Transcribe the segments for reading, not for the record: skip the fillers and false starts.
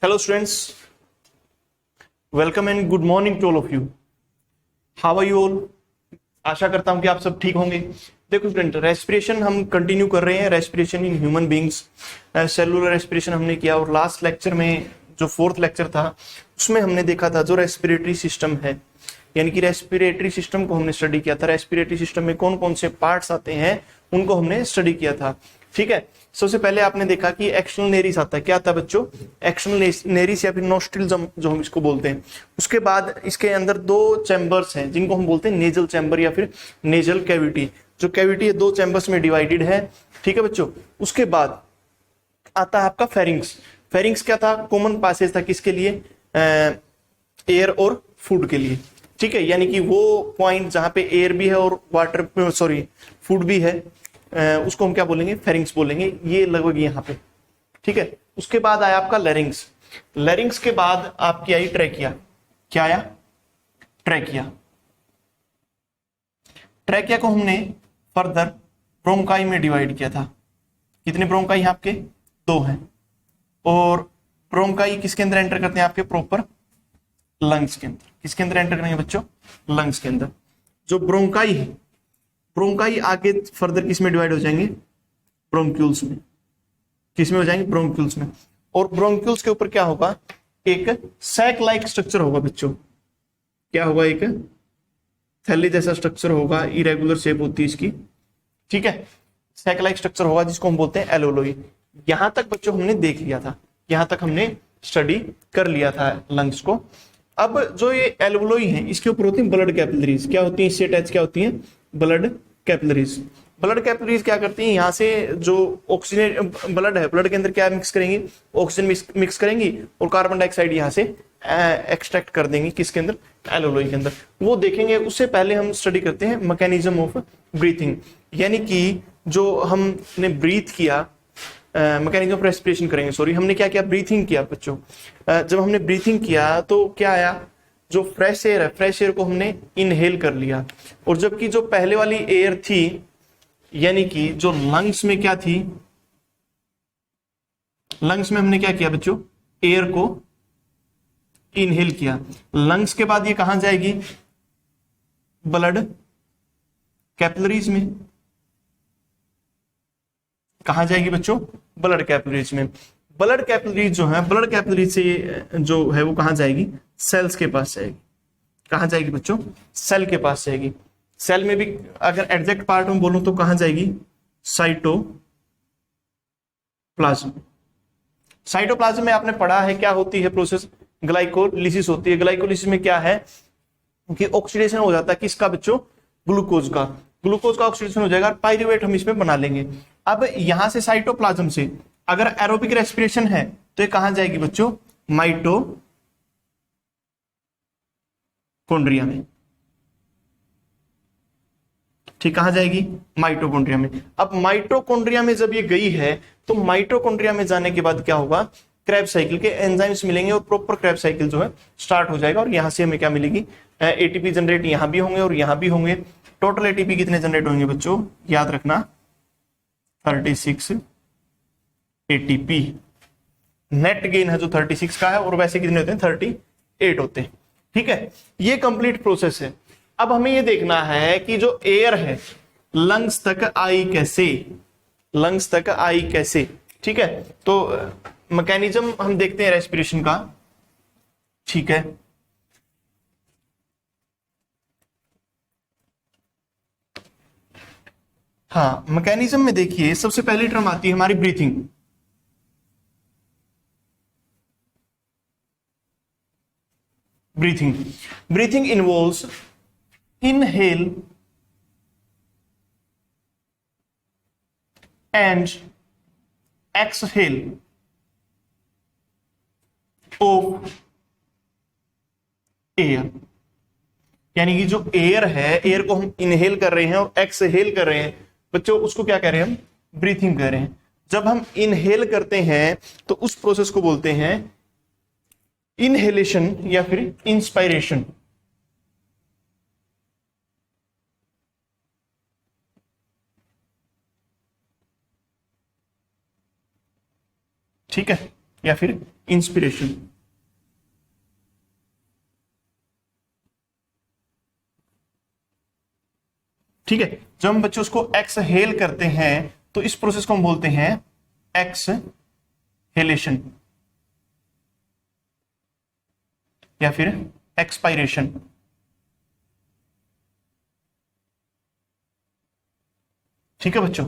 Hello students, welcome and good morning to all of you. How are you all? आशा करता हूं कि आप सब ठीक होंगे। देखो स्टूडेंट, रेस्पिरेशन हम कंटिन्यू कर रहे हैं, respiration in human beings. Cellular respiration हमने किया और लास्ट लेक्चर में जो फोर्थ लेक्चर था उसमें हमने देखा था जो रेस्पिरेटरी सिस्टम है, यानी कि रेस्पिरेटरी सिस्टम को हमने स्टडी किया था। रेस्पिरेटरी सिस्टम में कौन कौन से पार्ट्स आते हैं उनको हमने स्टडी किया था। ठीक है, सबसे पहले आपने देखा कि एक्सटर्नल नेरिस आता है। क्या आता है बच्चों? एक्सटर्नल नेरिस या फिर नोस्ट्रिल्स जो हम इसको बोलते हैं। उसके बाद इसके अंदर दो चैम्बर्स हैं जिनको हम बोलते हैं नेजल चैम्बर या फिर नेजल कैविटी। जो कैविटी है दो चैम्बर्स में डिवाइडेड है। ठीक है बच्चों, उसके बाद आता है आपका फेरिंग्स। फेरिंग्स क्या था? कॉमन पासेज था किसके लिए? एयर और फूड के लिए। ठीक है, यानी कि वो पॉइंट जहां पे एयर भी है और वाटर फूड भी है, उसको हम क्या बोलेंगे? फेरिंग्स बोलेंगे। ये लगभग यहाँ पे। ठीक है, उसके बाद आया आपका लेरिंग्स। लेरिंग्स के बाद आपकी आई ट्रैकिया। क्या आया? ट्रैकिया। ट्रैकिया को हमने फर्दर ब्रोंकाई में डिवाइड किया था। कितने ब्रोंकाई हैं आपके? दो हैं। और ब्रोंकाई किसके अंदर एंटर करते हैं? आपके प्रॉपर लंग्स के अंदर। किसके अंदर एंटर करेंगे बच्चों? लंग्स के अंदर। जो ब्रोंकाई है, ब्रोंकाई आगे फर्दर किस में डिवाइड हो जाएंगे? ब्रोंक्यूल्स में। किस में हो जाएंगे? ब्रोंक्यूल्स में। और ब्रोंक्यूल्स के ऊपर क्या होगा? एक सैक लाइक स्ट्रक्चर होगा बच्चों। क्या होगा? एक थैली जैसा स्ट्रक्चर होगा, इरेगुलर शेप होती है इसकी। ठीक है, सैक लाइक स्ट्रक्चर होगा जिसको हम बोलते हैं एलोलोई। यहां तक बच्चों हमने देख लिया था, यहां तक हमने स्टडी कर लिया था लंग्स को। अब जो ये एल्वोलोई है इसके ऊपर होती है ब्लड कैपिलरीज। क्या होती है? इससे अटैच क्या होती है? Blood capillaries. ब्लड कैपिलरीज क्या करती हैं? यहाँ से जो ऑक्सीजन ब्लड है, ब्लड के अंदर क्या मिक्स करेंगी? ऑक्सीजन मिक्स करेंगी और कार्बन डाइऑक्साइड यहाँ से एक्सट्रैक्ट कर देंगी। किसके अंदर? एल्वोलोई के अंदर। वो देखेंगे। उससे पहले हम स्टडी करते हैं मैकेनिज्म ऑफ ब्रीथिंग, यानी कि जो हमने ब्रीथ किया, मैकेनिज्म ऑफ रेस्पिरेशन करेंगे। सॉरी, हमने क्या किया? ब्रीथिंग किया बच्चों। जब हमने ब्रीथिंग किया तो क्या आया? जो फ्रेश एयर है, फ्रेश एयर को हमने इनहेल कर लिया। और जबकि जो पहले वाली एयर थी, यानी कि जो लंग्स में क्या थी? लंग्स में हमने क्या किया बच्चों? एयर को इनहेल किया। लंग्स के बाद ये कहां जाएगी? ब्लड कैपिलरीज में। कहां जाएगी बच्चों? ब्लड कैपिलरीज में। ब्लड कैपिलरीज जो है, ब्लड कैपिलरीज से जो है वो कहां जाएगी? सेल्स के पास जाएगी। कहां जाएगी बच्चों? सेल के पास जाएगी। सेल में भी अगर एग्जैक्ट पार्ट में बोलूं तो कहां जाएगी? साइटोप्लाज्म। साइटोप्लाज्म में आपने पढ़ा है क्या होती है प्रोसेस? ग्लाइकोलिसिस होती है। ग्लाइकोलिसिस में क्या है कि ऑक्सीडेशन हो जाता है किसका बच्चों? ग्लूकोज का। ग्लूकोज का ऑक्सीडेशन हो जाएगा, पाइरूवेट हम इसमें बना लेंगे। अब यहां से साइटोप्लाज्म से अगर एरोबिक रेस्पिरेशन है तो ये कहां जाएगी बच्चों? माइटोकॉन्ड्रिया में। ठीक, कहां जाएगी? माइटोकॉन्ड्रिया में। अब माइटोकॉन्ड्रिया में जब ये गई है तो माइटोकॉन्ड्रिया में जाने के बाद क्या होगा? क्रेब्स साइकिल के एंजाइम्स मिलेंगे और प्रॉपर क्रेब्स साइकिल जो है स्टार्ट हो जाएगा। और यहां से हमें क्या मिलेगी? एटीपी जनरेट यहां भी होंगे और यहां भी होंगे। टोटल एटीपी कितने जनरेट होंगे बच्चों? याद रखना 36 एटीपी। नेट गेन है जो 36 का है, और वैसे कितने होते हैं? 38 होते हैं। ठीक है, ये कंप्लीट प्रोसेस है। अब हमें ये देखना है कि जो एयर है लंग्स तक आई कैसे? लंग्स तक आई कैसे? ठीक है, तो मैकेनिज्म हम देखते हैं रेस्पिरेशन का। ठीक है, हाँ, मैकेनिज्म में देखिए सबसे पहली टर्म आती है हमारी breathing. Breathing breathing involves inhale and exhale of air. यानी कि जो एयर है, एयर को हम इनहेल कर रहे हैं और एक्सहेल कर रहे हैं बच्चों, उसको क्या कह रहे हैं? हम ब्रीथिंग कर रहे हैं। जब हम इनहेल करते हैं तो उस प्रोसेस को बोलते हैं इनहेलेशन या फिर इंस्पायरेशन। ठीक है, या फिर इंस्पिरेशन। ठीक है, जब हम बच्चों उसको एक्सहेल करते हैं तो इस प्रोसेस को हम बोलते हैं एक्सहेलेशन या फिर एक्सपायरेशन। ठीक है बच्चों,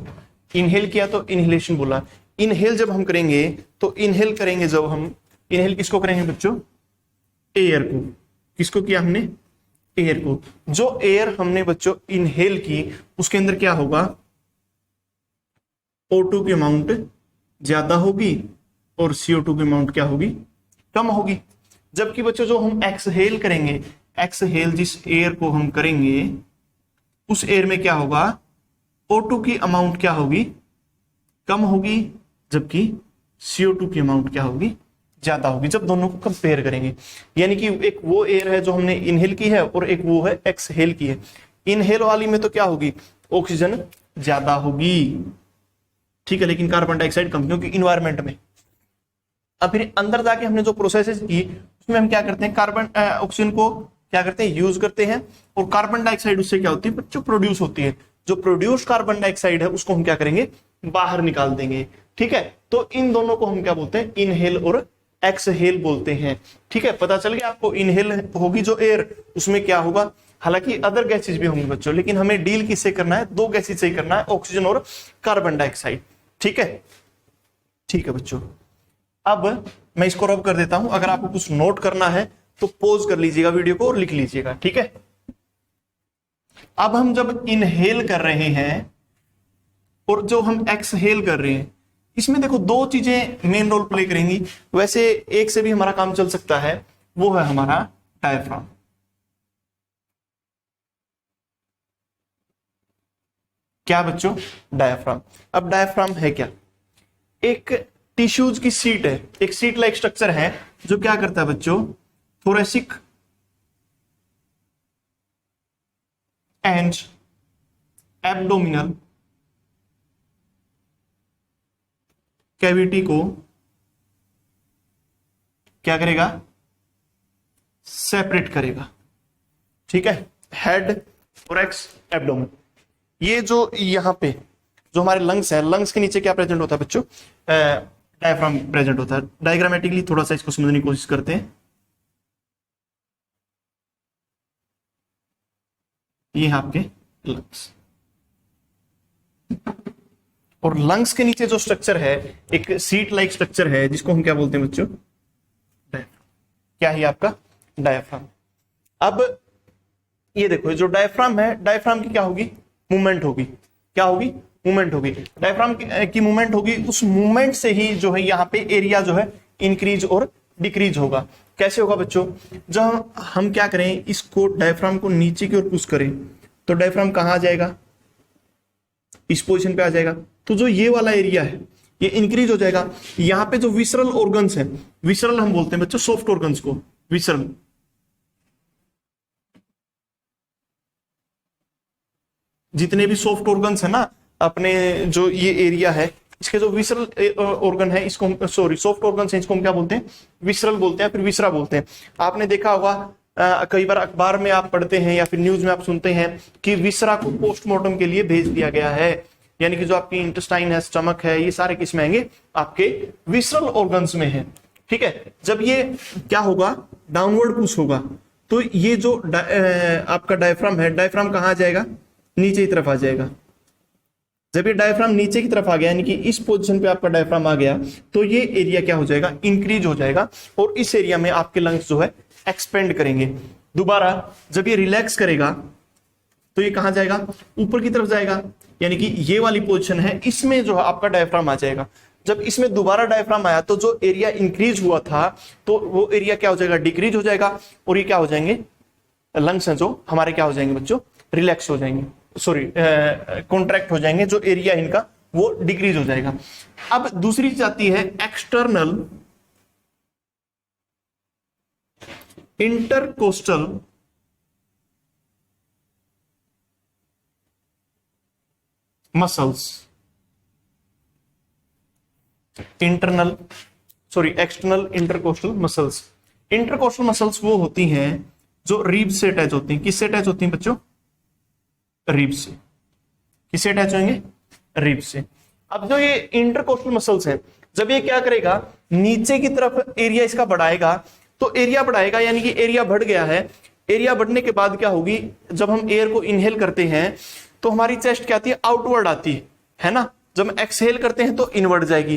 इनहेल किया तो इनहेलेशन बोला। इनहेल जब हम करेंगे तो इनहेल करेंगे, जब हम इनहेल किसको करेंगे बच्चों? एयर को। किसको किया हमने? एयर को। जो एयर हमने बच्चों इनहेल की उसके अंदर क्या होगा? O2 की अमाउंट ज्यादा होगी और CO2 की अमाउंट क्या होगी? कम होगी। जबकि बच्चों जो हम एक्सहेल करेंगे, एक्सहेल जिस एयर को हम करेंगे उस एयर में क्या होगा? O2 की अमाउंट क्या होगी? कम होगी, जबकि CO2 की अमाउंट क्या होगी? ज्यादा होगी। जब दोनों को कंपेयर करेंगे, यानी कि एक वो एयर है जो हमने इनहेल की है और एक वो है एक्सहेल की है। इनहेल वाली में तो क्या होगी? ऑक्सीजन ज्यादा होगी। ठीक है, लेकिन कार्बन डाइऑक्साइड कम, क्योंकि इन्वायरमेंट में। अब फिर अंदर जाके हमने जो प्रोसेसेस की उसमें हम क्या करते हैं? कार्बन ऑक्सीजन को क्या करते हैं? यूज करते हैं, और कार्बन डाइऑक्साइड उससे क्या होती है बच्चों? प्रोड्यूस होती है। जो प्रोड्यूस कार्बन डाइऑक्साइड है उसको हम क्या करेंगे? बाहर निकाल देंगे। ठीक है, तो इन दोनों को हम क्या बोलते हैं? इनहेल और एक्सहेल बोलते हैं। ठीक है, पता चल गया आपको? इनहेल होगी जो एयर, उसमें क्या होगा? हालांकि अदर गैसेज भी होंगे बच्चों, लेकिन हमें डील किससे करना है? दो गैसेज से करना है, ऑक्सीजन और कार्बन डाइऑक्साइड। ठीक है, ठीक है बच्चों। अब मैं इसको रब कर देता हूं। अगर आपको कुछ नोट करना है तो पॉज कर लीजिएगा वीडियो को और लिख लीजिएगा। ठीक है, अब हम जब इनहेल कर रहे हैं और जो हम एक्सहेल कर रहे हैं, इसमें देखो दो चीजें मेन रोल प्ले करेंगी। वैसे एक से भी हमारा काम चल सकता है, वो है हमारा डायफ्राम। क्या बच्चों? डायफ्राम। अब डायफ्राम है क्या? एक टिश्यूज की सीट है, एक सीट लाइक स्ट्रक्चर है जो क्या करता है बच्चों? थोरेसिक एंड एब्डोमिनल कैविटी को क्या करेगा? सेपरेट करेगा। ठीक है, हेड, थोरैक्स, एब्डोमेन। ये जो यहां पे जो हमारे लंग्स है, लंग्स के नीचे क्या प्रेजेंट होता है बच्चों? डायफ्राम प्रेजेंट होता है। डायग्रामेटिकली थोड़ा सा इसको समझने की कोशिश करते हैं। ये है आपके लंग्स, और लंग्स के नीचे जो स्ट्रक्चर है एक सीट लाइक स्ट्रक्चर है जिसको हम क्या बोलते हैं बच्चों? डायफ्राम। क्या है आपका? डायफ्राम। अब ये देखो, जो डायफ्राम है, डायफ्राम की क्या होगी? मूवमेंट होगी। क्या होगी? मूवमेंट होगी। डायफ्राम की मूवमेंट होगी। उस मूवमेंट से ही जो है यहाँ पे एरिया जो है इंक्रीज और डिक्रीज होगा। कैसे होगा बच्चों? जब हम क्या करें, इसको डायफ्राम को नीचे की ओर पुश करें तो डायफ्राम कहां आ जाएगा? इस पोजीशन पे आ जाएगा। तो जो ये वाला एरिया है ये इंक्रीज हो जाएगा। यहाँ पे जो विसरल ऑर्गन्स है, विसरल हम बोलते हैं बच्चों सॉफ्ट ऑर्गन्स को, विसरल। जितने भी सॉफ्ट ऑर्गन्स है ना अपने, जो ये एरिया है इसके जो विसरल ऑर्गन है, इसको सॉरी सॉफ्ट ऑर्गन्स है, इसको हम क्या बोलते हैं? विसरल बोलते हैं, फिर विसरा बोलते हैं। आपने देखा होगा कई बार अखबार में आप पढ़ते हैं या फिर न्यूज में आप सुनते हैं कि विसरा को पोस्टमार्टम के लिए भेज दिया गया है। यानी कि जो आपकी इंटेस्टाइन है, स्टमक है, ये सारे किस में आएंगे? आपके विसरल ऑर्गन्स में है। ठीक है, जब ये क्या होगा? डाउनवर्ड पुश होगा तो ये जो आपका डायफ्राम है, डायफ्राम कहां आ जाएगा? नीचे की तरफ आ जाएगा। जब ये डायफ्राम नीचे की तरफ आ गया, यानी कि इस पोजीशन पे आपका डायफ्राम आ गया, तो ये एरिया क्या हो जाएगा? इंक्रीज हो जाएगा, और इस एरिया में आपके लंग्स जो है एक्सपेंड करेंगे। दोबारा जब ये रिलैक्स करेगा तो ये कहां जाएगा? ऊपर की तरफ जाएगा। यानी कि ये वाली पोजीशन है, इसमें जो है आपका डायफ्राम आ जाएगा। जब इसमें दोबारा डायफ्राम आया तो जो एरिया इंक्रीज हुआ था तो वो एरिया क्या हो जाएगा? डिक्रीज हो जाएगा, और ये क्या हो जाएंगे? लंग्स हैं जो हमारे क्या हो जाएंगे बच्चों? रिलैक्स हो जाएंगे, सॉरी कॉन्ट्रैक्ट हो जाएंगे। जो एरिया इनका वो डिक्रीज हो जाएगा। अब दूसरी चीज आती है external intercostal muscles. Internal sorry external intercostal muscles. Intercostal muscles वो होती हैं जो रीब से अटैच होती हैं। किससे अटैच होती हैं बच्चों? रीब से। किससे अटैच होंगे? रीब से। अब जो ये इंटरकोस्टल मसल्स है, जब ये क्या करेगा, नीचे की तरफ एरिया इसका बढ़ाएगा, तो एरिया बढ़ाएगा यानी कि एरिया बढ़ गया है। एरिया बढ़ने के बाद क्या होगी, जब हम एयर को इनहेल करते हैं तो हमारी चेस्ट क्या आती है? आउटवर्ड आती है ना। जब हम एक्सहेल करते हैं तो इनवर्ड जाएगी।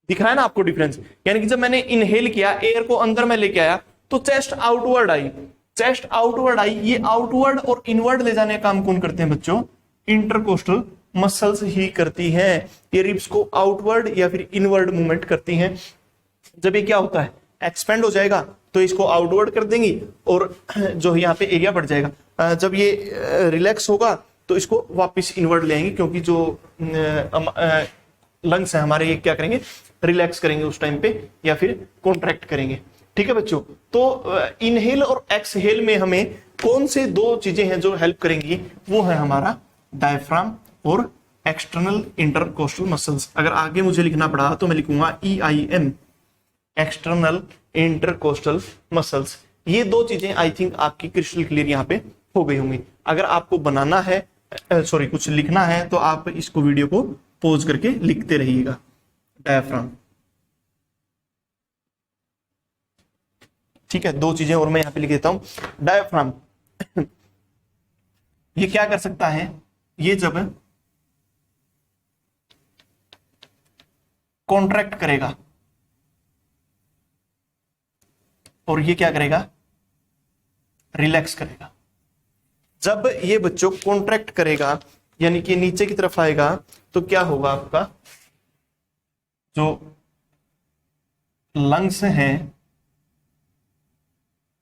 दिख रहा है ना आपको डिफरेंस? यानी कि जब मैंने इनहेल किया, एयर को अंदर में लेके आया, तो चेस्ट आउटवर्ड आई। चेस्ट आउटवर्ड आई। ये आउटवर्ड और इनवर्ड ले जाने का काम कौन करते हैं बच्चों? इंटरकोस्टल मसल्स ही करती हैं। ये रिब्स को आउटवर्ड या फिर इनवर्ड मूवमेंट करती हैं। जब ये क्या होता है, एक्सपेंड हो जाएगा, तो इसको आउटवर्ड कर देंगी और जो यहाँ पे एरिया बढ़ जाएगा। जब ये रिलैक्स होगा तो इसको वापस इनवर्ड ले आएंगे, क्योंकि जो लंग्स है हमारे, ये क्या करेंगे? रिलैक्स करेंगे उस टाइम पे या फिर कॉन्ट्रैक्ट करेंगे। ठीक है बच्चों, तो इनहेल और एक्सहेल में हमें कौन से दो चीजें हैं जो हेल्प करेंगी? वो है हमारा डायफ्राम और एक्सटर्नल इंटरकोस्टल मसल्स। अगर आगे मुझे लिखना पड़ा तो मैं लिखूंगा EIM, एक्सटर्नल इंटरकोस्टल मसल्स। ये दो चीजें आई थिंक आपकी क्रिस्टल क्लियर यहाँ पे हो गई होंगी। अगर आपको बनाना है, सॉरी कुछ लिखना है, तो आप इसको वीडियो को पॉज करके लिखते रहिएगा। डायफ्राम, ठीक है। दो चीजें और मैं यहाँ पे लिख देता हूं। डायफ्राम ये क्या कर सकता है? ये जब कॉन्ट्रैक्ट करेगा और ये क्या करेगा? रिलैक्स करेगा। जब ये बच्चों कॉन्ट्रैक्ट करेगा यानी कि नीचे की तरफ आएगा, तो क्या होगा? आपका जो लंग्स हैं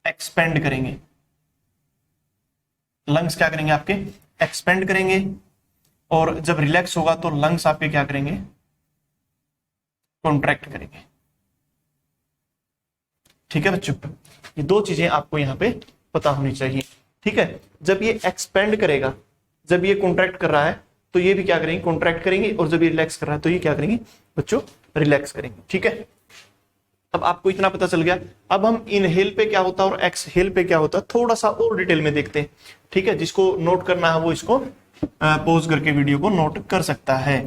एक्सपेंड करेंगे। लंग्स क्या करेंगे आपके? एक्सपेंड करेंगे। और जब रिलैक्स होगा तो लंग्स आपके क्या करेंगे? कॉन्ट्रैक्ट करेंगे। ठीक है बच्चों, ये दो चीजें आपको यहां पे पता होनी चाहिए। ठीक है, जब ये एक्सपेंड करेगा, जब ये कॉन्ट्रैक्ट कर रहा है तो ये भी क्या करेंगे? कॉन्ट्रैक्ट करेंगे। और जब ये रिलैक्स कर रहा है तो ये क्या करेंगे बच्चों? रिलैक्स करेंगे। ठीक है, अब आपको इतना पता चल गया। अब हम इनहेल पे क्या होता है और एक्सहेल पे क्या होता है थोड़ा सा और डिटेल में देखते हैं। ठीक है, जिसको नोट करना है वो इसको पॉज करके वीडियो को नोट कर सकता है।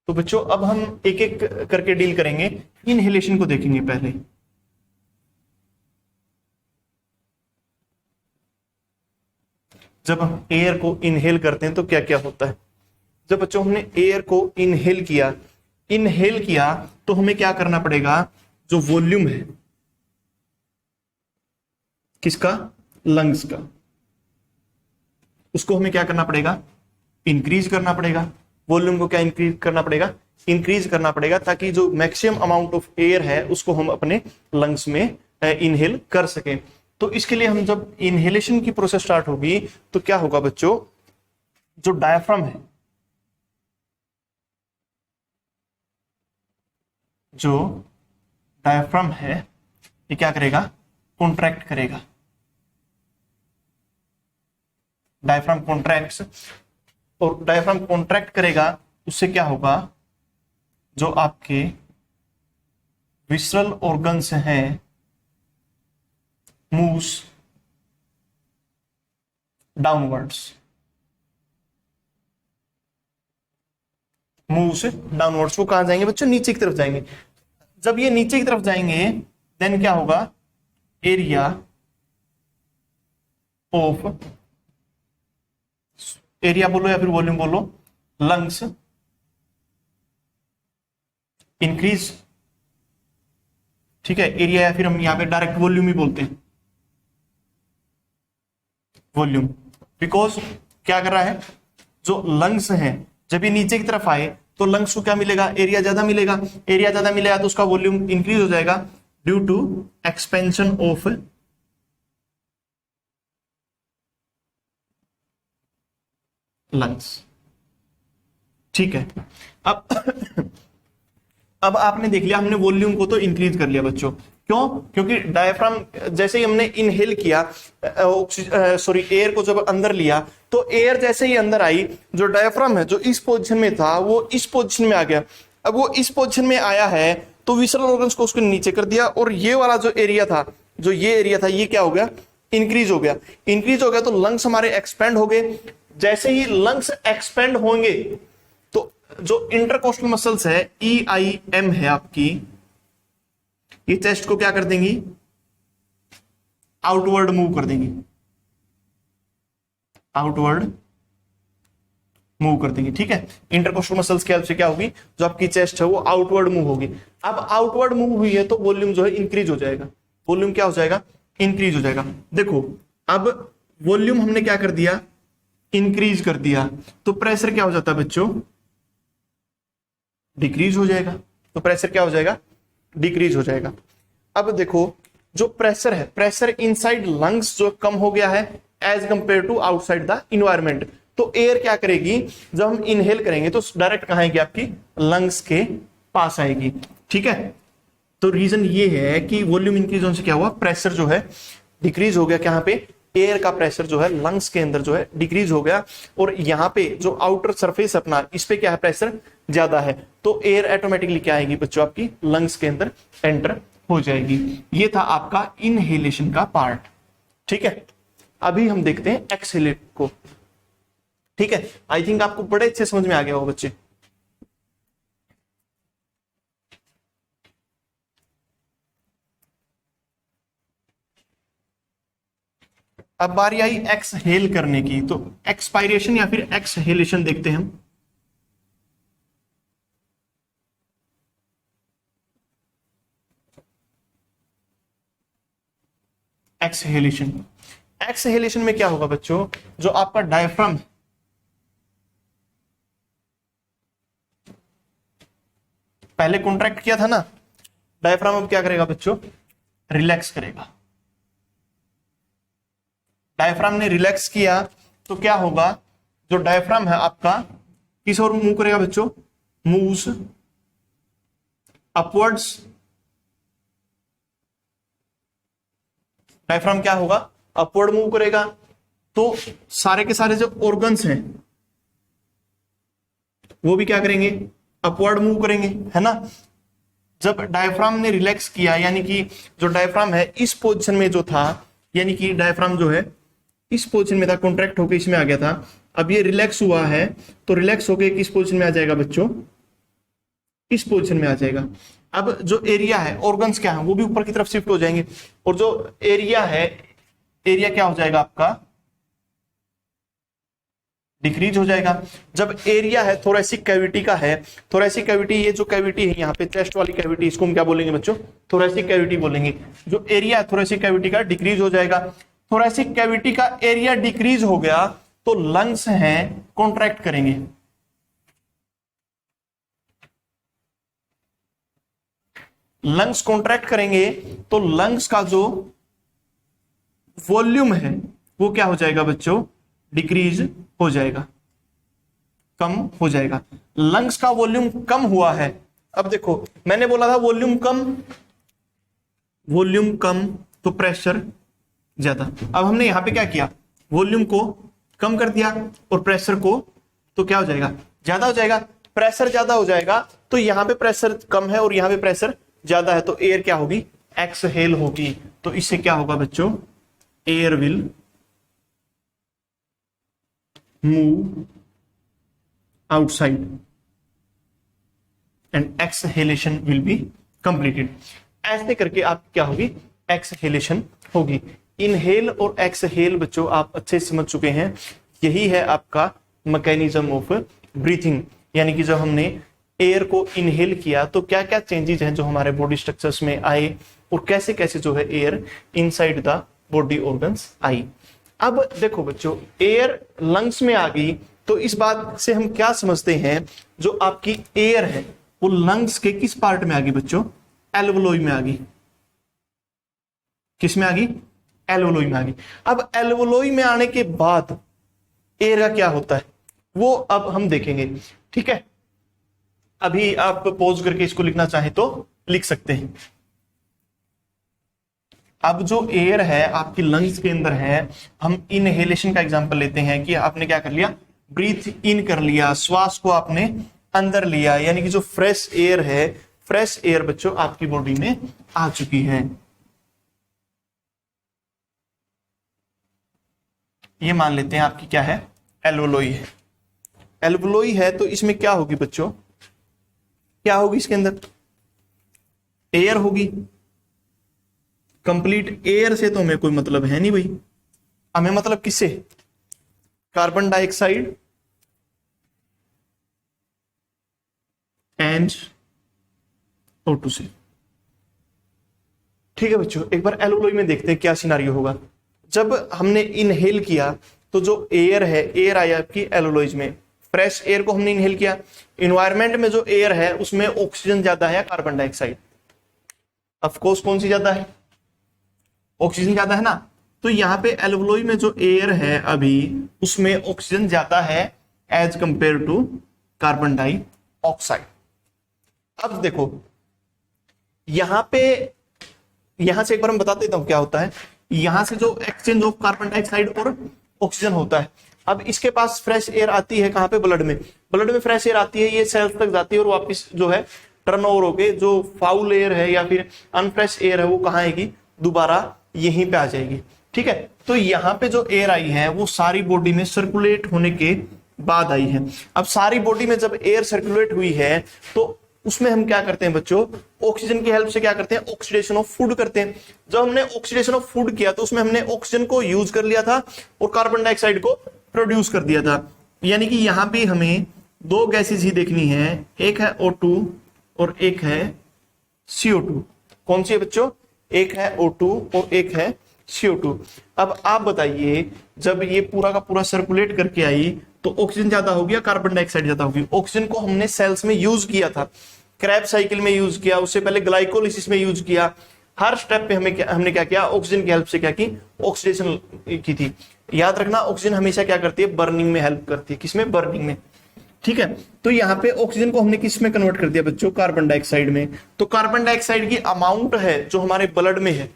तो बच्चों अब हम एक एक करके डील करेंगे। इनहेलेशन को देखेंगे पहले। जब हम एयर को इनहेल करते हैं तो क्या क्या होता है? जब बच्चों हमने एयर को इनहेल किया तो हमें क्या करना पड़ेगा? जो वॉल्यूम है किसका? लंग्स का, उसको हमें क्या करना पड़ेगा? इंक्रीज करना पड़ेगा। वॉल्यूम को क्या इंक्रीज करना पड़ेगा? इंक्रीज करना पड़ेगा, ताकि जो मैक्सिमम अमाउंट ऑफ एयर है उसको हम अपने लंग्स में इनहेल कर सकें। तो इसके लिए हम जब इनहेलेशन की प्रोसेस स्टार्ट होगी तो क्या होगा बच्चों? जो डायफ्राम है, जो डायफ्राम है ये क्या करेगा? कॉन्ट्रैक्ट करेगा। डायफ्राम कॉन्ट्रैक्ट्स, और डायफ्राम कॉन्ट्रैक्ट करेगा, उससे क्या होगा? जो आपके विसरल ऑर्गन्स हैं मूव्स डाउनवर्ड्स, मूव्स डाउनवर्ड्स। वो कहां जाएंगे बच्चों? नीचे की तरफ जाएंगे। जब ये नीचे की तरफ जाएंगे देन क्या होगा? एरिया ऑफ, एरिया बोलो या फिर वॉल्यूम बोलो, लंग्स इंक्रीज। ठीक है, एरिया या फिर हम यहां पे डायरेक्ट वॉल्यूम ही बोलते हैं, वॉल्यूम। बिकॉज क्या कर रहा है? जो लंग्स हैं जब ये नीचे की तरफ आए तो लंग्स को क्या मिलेगा? एरिया ज्यादा मिलेगा। एरिया ज्यादा मिलेगा तो उसका वॉल्यूम इंक्रीज हो जाएगा due to expansion of lungs. ठीक है। अब अब आपने देख लिया, हमने वॉल्यूम को तो इंक्रीज कर लिया बच्चों। क्यों? क्योंकि डायफ्राम जैसे ही हमने इनहेल किया, एयर को जब अंदर लिया, तो एयर जैसे ही अंदर आई, जो डायफ्राम है जो इस पोजीशन में था वो इस पोजीशन में आ गया। अब वो इस पोजीशन में आया है तो विसरल ऑर्गन्स को उसको नीचे कर दिया, और ये वाला जो एरिया था, जो ये एरिया था, ये क्या हो गया? इंक्रीज हो गया। इंक्रीज हो गया तो लंग्स हमारे एक्सपेंड हो गए। जैसे ही लंग्स एक्सपेंड होंगे तो जो इंटरकोस्टल मसल्स है, EIM है आपकी, ये चेस्ट को क्या कर देंगी? आउटवर्ड मूव कर देंगी, आउटवर्ड मूव कर देंगे। ठीक है, इंटरकोस्टल मसल्स की हेल्प से क्या होगी? जो आपकी चेस्ट है वो आउटवर्ड मूव होगी। अब आउटवर्ड मूव हुई है तो वॉल्यूम जो है इंक्रीज हो जाएगा। वॉल्यूम क्या हो जाएगा? इंक्रीज हो जाएगा। देखो, अब वॉल्यूम हमने क्या कर दिया? इंक्रीज कर दिया, तो प्रेशर क्या हो जाता है बच्चों? डिक्रीज हो जाएगा। तो प्रेशर क्या हो जाएगा? डिक्रीज हो जाएगा। अब देखो, जो प्रेशर है, प्रेशर इनसाइड लंग्स जो कम हो गया है as compare to outside the environment. तो एयर क्या करेगी? जब हम इनहेल करेंगे तो डायरेक्ट कहां आएगी? आपकी लंग्स के पास आएगी। ठीक है, तो रीजन ये है कि वॉल्यूम इंक्रीज होने से क्या हुआ? प्रेशर जो है डिक्रीज हो गया। कहां पे? एयर का प्रेशर जो है लंग्स के अंदर जो है डिक्रीज हो गया, और यहां पे जो आउटर सरफेस अपना, इस पे क्या है? प्रेशर ज्यादा है, तो एयर ऑटोमेटिकली क्या आएगी बच्चों? आपकी लंग्स के अंदर एंटर हो जाएगी। ये था आपका इनहेलेशन का पार्ट। ठीक है, अभी हम देखते हैं एक्सहेलेट को। ठीक है, आई थिंक आपको बड़े अच्छे समझ में आ गया होगा बच्चे। अब बारी आई एक्सहेल करने की, तो एक्सपायरेशन या फिर एक्सहेलेशन देखते हैं हम। एक्सहेलेशन, एक्सहेलेशन में क्या होगा बच्चों? जो आपका डायफ्राम है, पहले कॉन्ट्रैक्ट किया था ना डायफ्राम, अब क्या करेगा बच्चों? रिलैक्स करेगा। डायफ्राम ने रिलैक्स किया तो क्या होगा? जो डायफ्राम है आपका किस ओर मूव करेगा बच्चों? Moves upwards. डायफ्राम क्या होगा? अपवर्ड मूव करेगा। तो सारे के सारे जो ऑर्गन्स हैं वो भी क्या करेंगे? अपवर्ड मूव करेंगे, है ना। जब डायफ्राम ने रिलैक्स किया, यानी कि जो डायफ्राम है इस पोजीशन में जो था, यानी कि डायफ्राम जो है इस पोजीशन में था, कॉन्ट्रैक्ट होकर इसमें आ गया था, अब ये रिलैक्स हुआ है, तो रिलैक्स होकर किस पोजीशन में आ जाएगा बच्चों? इस पोजीशन में आ जाएगा। अब जो एरिया है, ऑर्गन्स क्या है, वो भी ऊपर की तरफ शिफ्ट हो जाएंगे, और जो एरिया है, एरिया क्या हो जाएगा आपका? डिक्रीज हो जाएगा। जब एरिया है थोरेसिक कैविटी का है, थोरेसिक कैविटी, ये जो कैविटी है यहाँ पे चेस्ट वाली कैविटी, इसको हम क्या बोलेंगे बच्चों? थोरेसिक कैविटी बोलेंगे। जो एरिया है थोरेसिक कैविटी का डिक्रीज हो जाएगा। थोरेसिक कैविटी का एरिया डिक्रीज हो गया तो लंग्स हैं कॉन्ट्रैक्ट करेंगे। लंग्स कॉन्ट्रैक्ट करेंगे तो लंग्स का जो वॉल्यूम है वो क्या हो जाएगा बच्चों? डिक्रीज हो जाएगा, कम हो जाएगा। लंग्स का वॉल्यूम कम हुआ है। अब देखो, मैंने बोला था वॉल्यूम कम, वॉल्यूम कम तो प्रेशर ज्यादा। अब हमने यहां पे क्या किया? वॉल्यूम को कम कर दिया और प्रेशर को तो क्या हो जाएगा? ज्यादा हो जाएगा। प्रेशर ज्यादा हो जाएगा तो यहां पे प्रेशर कम है और यहां पे प्रेशर ज्यादा है, तो एयर क्या होगी? एक्सहेल होगी। तो इससे क्या होगा बच्चों? Air will move outside and exhalation will be completed. ऐसे करके आप क्या होगी? एक्सहेलेशन होगी। इनहेल और एक्सहेल बच्चों आप अच्छे से समझ चुके हैं। यही है आपका मैकेनिज्म ऑफ ब्रीथिंग, यानी कि जब हमने एयर को इनहेल किया तो क्या क्या चेंजेस हैं जो हमारे बॉडी स्ट्रक्चर्स में आए, और कैसे कैसे जो है air inside the body organs आई। अब देखो बच्चों, एयर लंग्स में आ गई तो इस बात से हम क्या समझते हैं? जो आपकी एयर है वो लंग्स के किस पार्ट में आ गई बच्चों? एल्वोलोई में आ गई। किस में आ गई? एल्वोलोई में आ गई। अब एल्वोलोई में आने के बाद एयर का क्या होता है वो अब हम देखेंगे। ठीक है, अभी आप पॉज करके इसको लिखना चाहे तो लिख सकते हैं। अब जो एयर है आपकी लंग्स के अंदर है, हम इनहेलेशन का एग्जांपल लेते हैं कि आपने क्या कर लिया, ब्रीथ इन कर लिया, श्वास को आपने अंदर लिया, यानी कि जो फ्रेश एयर है, फ्रेश एयर बच्चों आपकी बॉडी में आ चुकी है। ये मान लेते हैं आपकी क्या है, एल्वोलोई है। एल्वोलोई है तो इसमें क्या होगी बच्चों, क्या होगी इसके अंदर, एयर होगी। कंप्लीट एयर से तो हमें कोई मतलब है नहीं भाई, हमें मतलब किससे, कार्बन डाइऑक्साइड एंड O2 से। ठीक है बच्चों, एक बार एल्वोलोई में देखते हैं क्या सिनारियो होगा। जब हमने इनहेल किया तो जो एयर है, एयर आई आपकी एल्वोलोइज में, फ्रेश एयर को हमने इनहेल किया। इन्वायरमेंट में जो एयर है उसमें ऑक्सीजन ज्यादा है, कार्बन डाइऑक्साइड ऑफकोर्स कौन सी ज्यादा है, ऑक्सीजन ज्यादा है ना। तो यहाँ पे एल्वोलोई में जो एयर है अभी उसमें ऑक्सीजन ज्यादा है as compare to carbon dioxide. अब देखो यहां पे, यहां से एक बार मैं बता देता हूं क्या होता है। यहां से जो एक्सचेंज ऑफ कार्बन डाइऑक्साइड और ऑक्सीजन होता है, अब इसके पास फ्रेश एयर आती है कहां पे, ब्लड में। ब्लड में फ्रेश एयर आती है, ये सेल्स तक जाती है और वापस जो है टर्नओवर होके जो फाउल एयर है या फिर अनफ्रेश एयर है वो कहां आएगी, दोबारा यहीं पे आ जाएगी। ठीक है, तो यहाँ पे जो एयर आई है वो सारी बॉडी में सर्कुलेट होने के बाद आई है। अब सारी बॉडी में जब एयर सर्कुलेट हुई है तो उसमें हम क्या करते हैं बच्चों, ऑक्सीजन की हेल्प से क्या करते हैं, ऑक्सीडेशन ऑफ फूड करते हैं। जब हमने ऑक्सीडेशन ऑफ फूड किया तो उसमें हमने ऑक्सीजन को यूज कर लिया था और कार्बन डाइऑक्साइड को प्रोड्यूस कर दिया था। यानी कि यहां भी हमें दो गैसेस ही देखनी है, एक है O2 और एक है CO2। कौन सी है बच्चों, एक है O2 और एक है CO2। अब आप बताइए, जब ये पूरा का पूरा सर्कुलेट करके आई तो ऑक्सीजन ज्यादा होगी या कार्बन डाइऑक्साइड ज्यादा होगी। ऑक्सीजन को हमने सेल्स में यूज किया था, क्रैब साइकिल में यूज किया, उससे पहले ग्लाइकोलिसिस में यूज किया। हर स्टेप पे हमने क्या किया, ऑक्सीजन की हेल्प से क्या की, ऑक्सीडेशन की थी। याद रखना ऑक्सीजन हमेशा क्या करती है, बर्निंग में हेल्प करती है। किसमें, बर्निंग में। ठीक है, तो यहाँ पे ऑक्सीजन को हमने किस में कन्वर्ट कर दिया बच्चों, कार्बन डाइऑक्साइड में। तो कार्बन डाइऑक्साइड की अमाउंट है जो हमारे ब्लड में है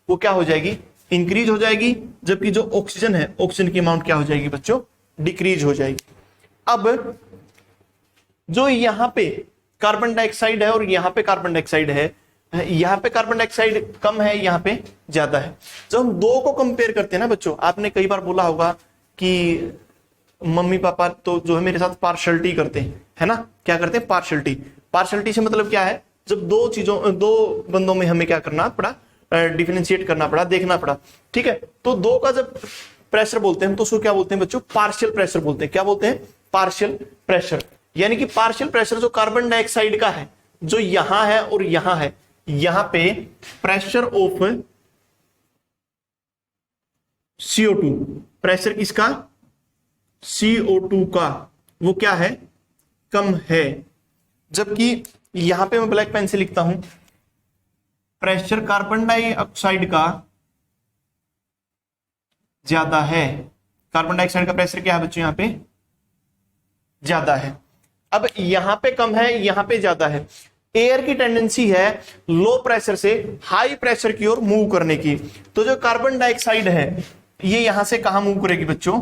वो क्या हो जाएगी, इंक्रीज हो जाएगी, जबकि जो ऑक्सीजन है, ऑक्सीजन की अमाउंट क्या हो जाएगी बच्चों, डिक्रीज हो जाएगी। अब जो यहां पे कार्बन डाइऑक्साइड है और यहां पे कार्बन डाइऑक्साइड है, यहां पे कार्बन डाइऑक्साइड कम है, यहां पे ज्यादा है। जब हम दो को कंपेयर करते हैं ना बच्चों, आपने कई बार बोला होगा कि मम्मी पापा तो जो है मेरे साथ पार्शलिटी करते हैं, है ना, क्या करते हैं, पार्शलिटी। पार्शलिटी से मतलब क्या है, जब दो बंदों में हमें क्या करना पड़ा, डिफरेंशिएट करना पड़ा, देखना पड़ा। ठीक है, तो दो का जब प्रेशर बोलते हैं तो उसको क्या बोलते हैं बच्चों, पार्शियल प्रेशर बोलते हैं। क्या बोलते हैं, पार्शियल प्रेशर। यानी कि पार्शियल प्रेशर जो कार्बन डाइऑक्साइड का है, जो यहां है और यहां है, यहां पे प्रेशर ऑफ CO2, प्रेशर किसका, CO2 का, वो क्या है, कम है। जबकि यहां पे मैं ब्लैक पेन से लिखता हूं, प्रेशर कार्बन डाइऑक्साइड का ज्यादा है। कार्बन डाइऑक्साइड का प्रेशर क्या है बच्चों, यहां पे ज्यादा है। अब यहां पे कम है, यहां पे ज्यादा है। एयर की टेंडेंसी है लो प्रेशर से हाई प्रेशर की ओर मूव करने की। तो जो कार्बन डाइऑक्साइड है ये यहां से कहां मूव करेगी बच्चों,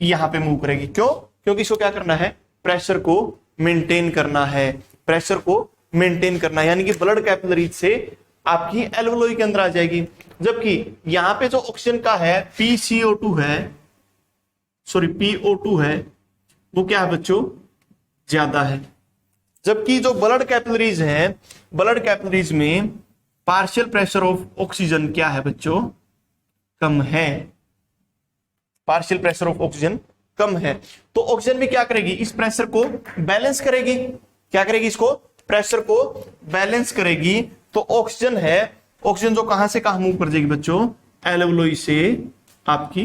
यहां पे मूव करेगी। क्यों, क्योंकि इसको क्या करना है, प्रेशर को मेंटेन करना है, प्रेशर को मेंटेन करना है। यानी कि ब्लड कैपिलरीज से आपकी एल्वोलोई के अंदर आ जाएगी। जबकि यहां पे जो ऑक्सीजन का है PCO2 है, सॉरी PO2 है, वो क्या है बच्चों, ज्यादा है। जबकि जो ब्लड कैपिलरीज है, ब्लड कैपिलरीज में पार्शियल प्रेशर ऑफ ऑक्सीजन क्या है बच्चों, कम है। पार्शियल प्रेशर ऑफ ऑक्सीजन कम है। तो ऑक्सीजन भी क्या करेगी, इस प्रेशर को बैलेंस करेगी। क्या करेगी, इसको प्रेशर को बैलेंस करेगी। तो ऑक्सीजन है, ऑक्सीजन जो कहां से कहां मूव कर जाएगी बच्चों, एल्वोलोई से आपकी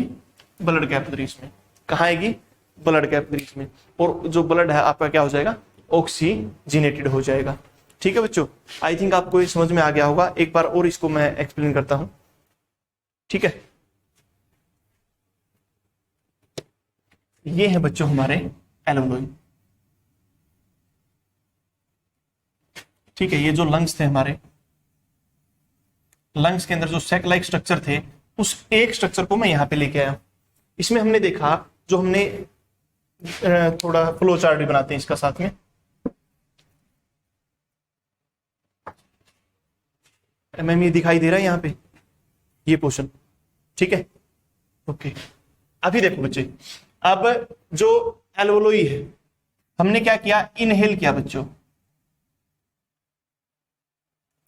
ब्लड कैपिलरीज में। कहां आएगी, ब्लड कैपिलरीज में। और जो ब्लड है आपका क्या हो जाएगा, ऑक्सीजनेटेड हो जाएगा। ठीक है बच्चों, आई थिंक आपको ये समझ में आ गया होगा। एक बार और इसको मैं एक्सप्लेन करता हूं। ठीक है, ये है बच्चों हमारे एल्वोलोई। ठीक है, ये जो लंग्स थे हमारे, लंग्स के अंदर जो सैक लाइक स्ट्रक्चर थे, उस एक स्ट्रक्चर को मैं यहां पे लेके आया। इसमें हमने देखा, जो हमने थोड़ा फ्लो चार्ट भी बनाते हैं इसका साथ में। मैम ये दिखाई दे रहा है यहाँ पे ये पोर्शन, ठीक है, ओके। अभी देखो बच्चे, अब जो एल्वोलोई है, हमने क्या किया, इनहेल किया बच्चों,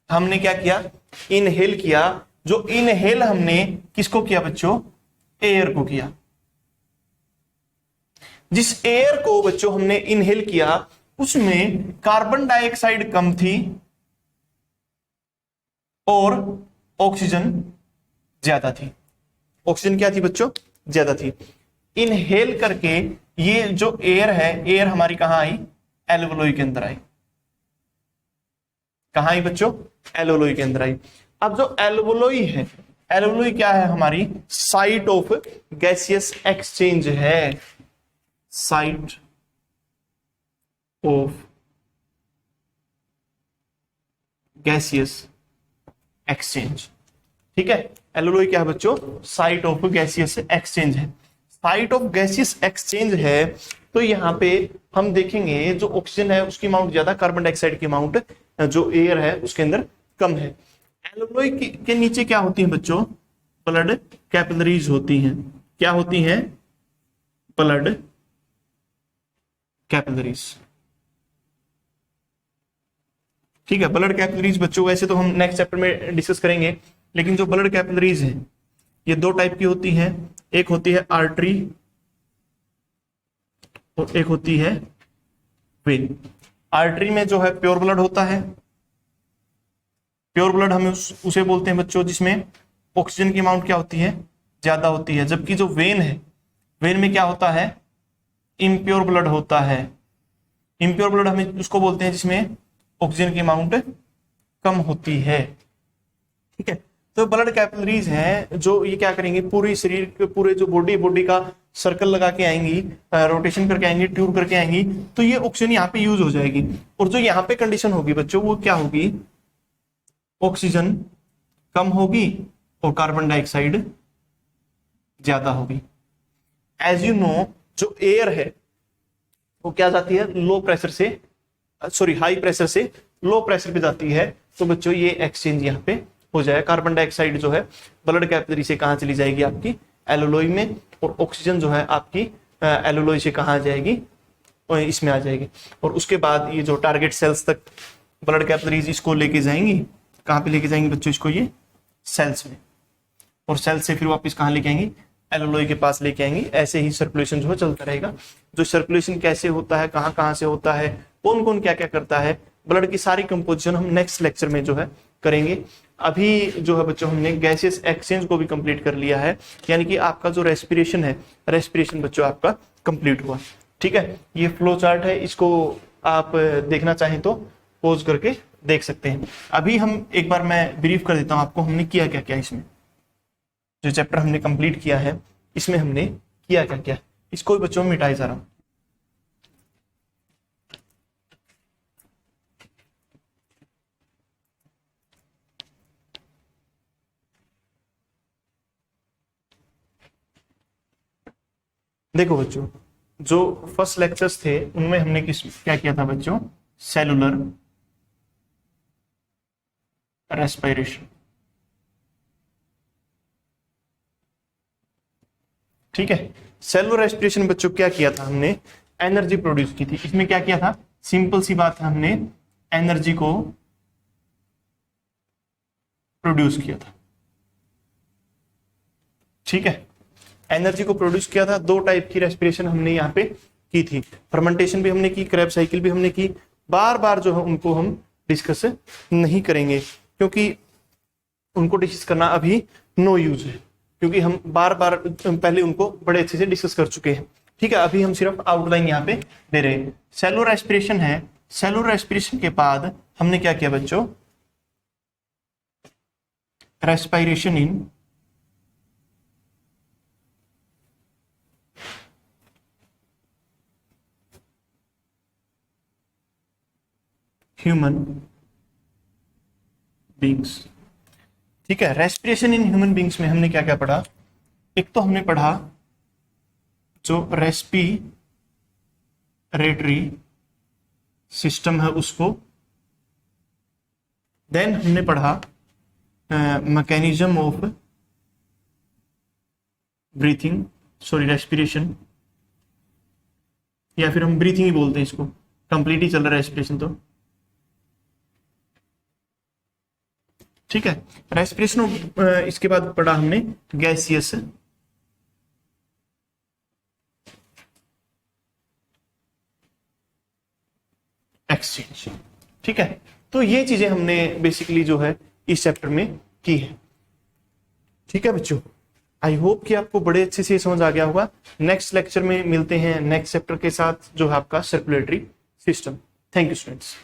हमने क्या किया, इनहेल किया। जो इनहेल हमने किसको किया बच्चों, एयर को किया। जिस एयर को बच्चों हमने इनहेल किया, उसमें कार्बन डाइऑक्साइड कम थी और ऑक्सीजन ज्यादा थी। ऑक्सीजन क्या थी बच्चों, ज्यादा थी। इनहेल करके ये जो एयर है, एयर हमारी कहां आई, एल्वोलोई के अंदर आई। कहां आई बच्चों, एल्वोलोई के अंदर आई। अब जो एल्वोलोई है, एल्वोलोई क्या है, हमारी साइट ऑफ गैसियस एक्सचेंज है, साइट ऑफ गैसियस एक्सचेंज, ठीक है। एल्वोलोई क्या है बच्चों, साइट ऑफ गैसियस एक्सचेंज है। साइट ऑफ गैसियस एक्सचेंज है, तो यहां पे हम देखेंगे जो ऑक्सीजन है उसकी अमाउंट ज्यादा, कार्बन डाइऑक्साइड की अमाउंट जो एयर है उसके अंदर कम है। एल्वोलोई के नीचे क्या होती है बच्चों, ब्लड कैपिलरीज होती हैं। क्या होती हैं, ब्लड कैपिलरीज, ठीक है। ब्लड कैपिलरीज बच्चों वैसे तो हम नेक्स्ट चैप्टर में डिस्कस करेंगे, लेकिन जो ब्लड कैपिलरीज है ये दो टाइप की होती हैं। एक होती है आर्टरी और एक होती है वेन। आर्टरी में जो है प्योर ब्लड होता है, प्योर ब्लड हम उसे बोलते हैं बच्चों जिसमें ऑक्सीजन की अमाउंट क्या होती है, ज्यादा होती है। जबकि जो वेन है, वेन में क्या होता है, इम्प्योर ब्लड होता है। इम्प्योर ब्लड हमें उसको बोलते हैं जिसमें ऑक्सीजन की अमाउंट कम होती है, ठीक है। तो ब्लड कैपिलरीज हैं जो ये क्या करेंगे, पूरी शरीर के पूरे जो बॉडी का सर्कल लगा के आएंगी, रोटेशन करके आएंगी, ट्यूब करके आएंगी, तो ये ऑक्सीजन यहाँ पे यूज हो जाएगी। और जो यहाँ पे कंडीशन होगी बच्चों वो क्या होगी, ऑक्सीजन कम होगी और कार्बन डाइऑक्साइड ज्यादा होगी। एज यू नो, जो एयर है वो क्या जाती है, लो प्रेशर से, सॉरी हाई प्रेशर से लो प्रेशर पे जाती है। तो बच्चों ये एक्सचेंज यहाँ पे हो जाएगा। कार्बन डाइऑक्साइड जो है ब्लड कैपिलरी से कहां चली जाएगी, आपकी एल्वोलोई में, और ऑक्सीजन जो है आपकी एल्वोलोई से कहां जाएगी, और इसमें आ जाएगी। और उसके बाद ये जो टारगेट सेल्स तक ब्लड कैपिलरीज इसको लेके जाएंगी, कहां पे लेके जाएंगी बच्चों, इसको ये सेल्स में, और सेल्स से फिर वापस कहां लेके आएंगी, एल्वोलोई के पास लेके आएंगी। ऐसे ही सर्कुलेशन जो है चलता रहेगा। जो सर्कुलेशन कैसे होता है, कहां कहां से होता है, कौन कौन क्या क्या करता है, ब्लड की सारी कंपोजिशन हम नेक्स्ट लेक्चर में जो है करेंगे। अभी जो है बच्चों हमने गैसियस एक्सचेंज को भी कंप्लीट कर लिया है, यानी कि आपका जो रेस्पिरेशन है, रेस्पिरेशन बच्चों आपका कंप्लीट हुआ, ठीक है। ये फ्लो चार्ट है, इसको आप देखना चाहें तो पॉज करके देख सकते हैं। अभी हम एक बार मैं ब्रीफ कर देता हूं आपको, हमने किया क्या क्या इसमें, जो चैप्टर हमने कंप्लीट किया है इसमें हमने किया क्या क्या, इसको बच्चों में मिटाए जा रहा हूं। देखो बच्चों, जो फर्स्ट लेक्चर्स थे उनमें हमने क्या किया था बच्चों, सेलुलर रेस्पिरेशन, ठीक है। सेलुलर रेस्पिरेशन बच्चों क्या किया था हमने, एनर्जी प्रोड्यूस की थी। इसमें क्या किया था, सिंपल सी बात है, हमने एनर्जी को प्रोड्यूस किया था, ठीक है। एनर्जी को प्रोड्यूस किया था। दो टाइप की रेस्पिरेशन हमने यहाँ पे की थी, फर्मेंटेशन भी हमने की, क्रैब साइकिल भी हमने की। बार बार जो है उनको हम डिस्कस नहीं करेंगे, क्योंकि उनको डिस्कस करना अभी नो यूज है, क्योंकि हम बार बार पहले उनको बड़े अच्छे से डिस्कस कर चुके हैं, ठीक है। अभी हम सिर्फ आउटलाइन यहाँ पे दे रहे हैं। सेलुलर रेस्पिरेशन है, सेलुलर रेस्पिरेशन के बाद हमने क्या किया बच्चों, रेस्पिरेशन इन ह्यूमन बींग्स। ठीक है, रेस्पिरेशन इन ह्यूमन बींग्स में हमने क्या क्या पढ़ा? एक तो हमने पढ़ा जो रेस्पिरेटरी सिस्टम है उसको, देन हमने पढ़ा mechanism of breathing, sorry respiration, या फिर हम ब्रीथिंग ही बोलते हैं इसको, कंप्लीट ही चल रहा है रेस्पिरेशन तो। ठीक है, रेस्पिरेशन इसके बाद पढ़ा हमने गैसियस एक्सचेंज। ठीक है, तो ये चीजें हमने बेसिकली जो है इस चैप्टर में की है। ठीक है बच्चों, आई होप कि आपको बड़े अच्छे से समझ आ गया होगा। नेक्स्ट लेक्चर में मिलते हैं नेक्स्ट चैप्टर के साथ जो है आपका circulatory system. Thank you students.